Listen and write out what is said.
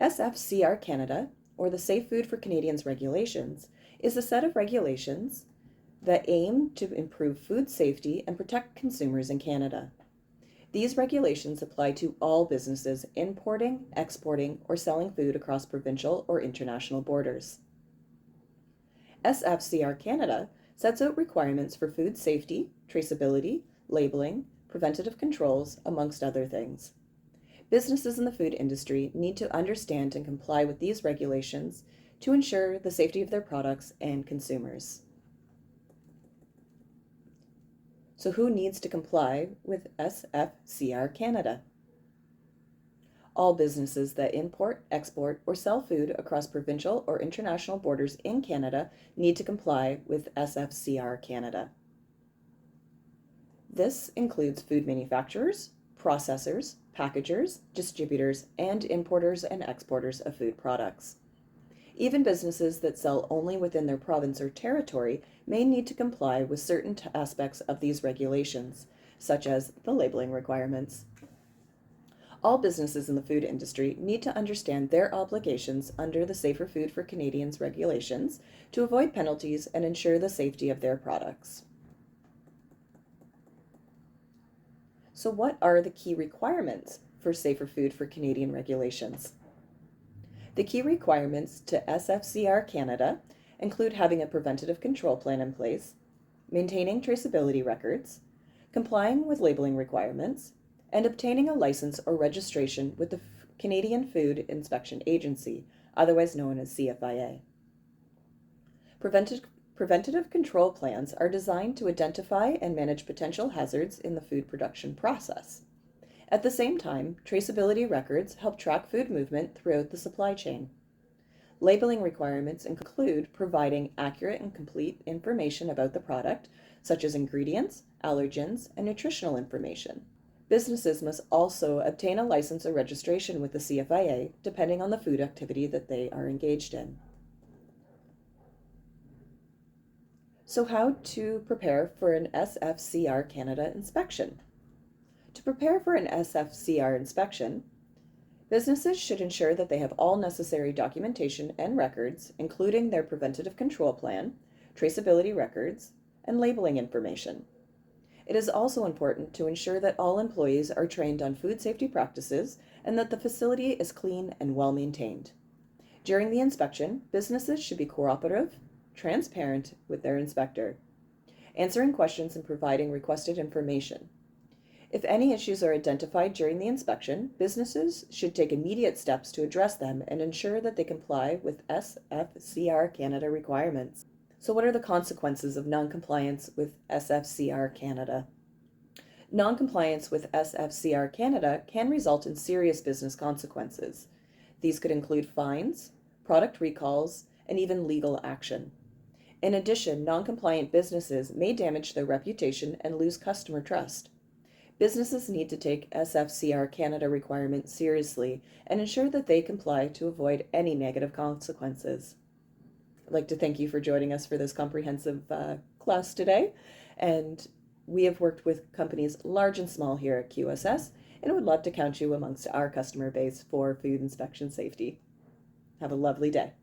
SFCR Canada, or the Safe Food for Canadians regulations, is a set of regulations that aim to improve food safety and protect consumers in Canada. These regulations apply to all businesses importing, exporting, or selling food across provincial or international borders. SFCR Canada sets out requirements for food safety, traceability, labeling, preventative controls, amongst other things. Businesses in the food industry need to understand and comply with these regulations to ensure the safety of their products and consumers. So who needs to comply with SFCR Canada? All businesses that import, export, or sell food across provincial or international borders in Canada need to comply with SFCR Canada. This includes food manufacturers, processors, packagers, distributors, and importers and exporters of food products. Even businesses that sell only within their province or territory may need to comply with certain aspects of these regulations, such as the labeling requirements. All businesses in the food industry need to understand their obligations under the Safer Food for Canadians regulations to avoid penalties and ensure the safety of their products. So what are the key requirements for Safer Food for Canadian regulations? The key requirements to SFCR Canada include having a preventative control plan in place, maintaining traceability records, complying with labeling requirements, and obtaining a license or registration with the Canadian Food Inspection Agency, otherwise known as CFIA. Preventative control plans are designed to identify and manage potential hazards in the food production process. At the same time, traceability records help track food movement throughout the supply chain. Labeling requirements include providing accurate and complete information about the product, such as ingredients, allergens, and nutritional information. Businesses must also obtain a license or registration with the CFIA, depending on the food activity that they are engaged in. So how to prepare for an SFCR Canada inspection? To prepare for an SFCR inspection, businesses should ensure that they have all necessary documentation and records, including their preventative control plan, traceability records, and labeling information. It is also important to ensure that all employees are trained on food safety practices and that the facility is clean and well maintained. During the inspection, businesses should be cooperative, transparent with their inspector, answering questions and providing requested information. If any issues are identified during the inspection, businesses should take immediate steps to address them and ensure that they comply with SFCR Canada requirements. So what are the consequences of non-compliance with SFCR Canada? Non-compliance with SFCR Canada can result in serious business consequences. These could include fines, product recalls, and even legal action. In addition, non-compliant businesses may damage their reputation and lose customer trust. Businesses need to take SFCR Canada requirements seriously and ensure that they comply to avoid any negative consequences. I'd like to thank you for joining us for this comprehensive class today. And we have worked with companies large and small here at QSS and would love to count you amongst our customer base for food inspection safety. Have a lovely day.